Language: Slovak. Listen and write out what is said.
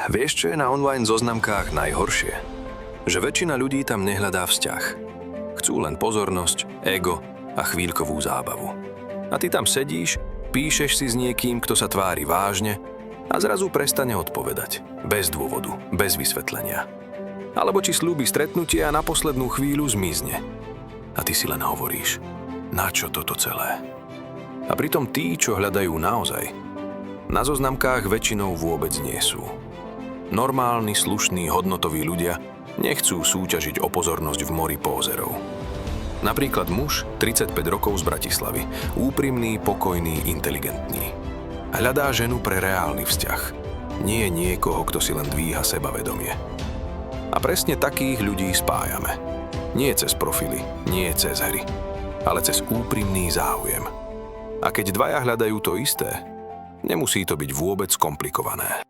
Vieš, čo je na online zoznamkách najhoršie? Že väčšina ľudí tam nehľadá vzťah. Chcú len pozornosť, ego a chvíľkovú zábavu. A ty tam sedíš, píšeš si s niekým, kto sa tvári vážne a zrazu prestane odpovedať. Bez dôvodu, bez vysvetlenia. Alebo ti sľúbi stretnutie a na poslednú chvíľu zmizne. A ty si len hovoríš, na čo toto celé? A pritom tí, čo hľadajú naozaj, na zoznamkách väčšinou vôbec nie sú. Normálni, slušní, hodnotoví ľudia nechcú súťažiť o pozornosť v mori pózerov. Napríklad muž, 35 rokov z Bratislavy, úprimný, pokojný, inteligentný. Hľadá ženu pre reálny vzťah. Nie niekoho, kto si len dvíha sebavedomie. A presne takých ľudí spájame. Nie cez profily, nie cez hry, ale cez úprimný záujem. A keď dvaja hľadajú to isté, nemusí to byť vôbec komplikované.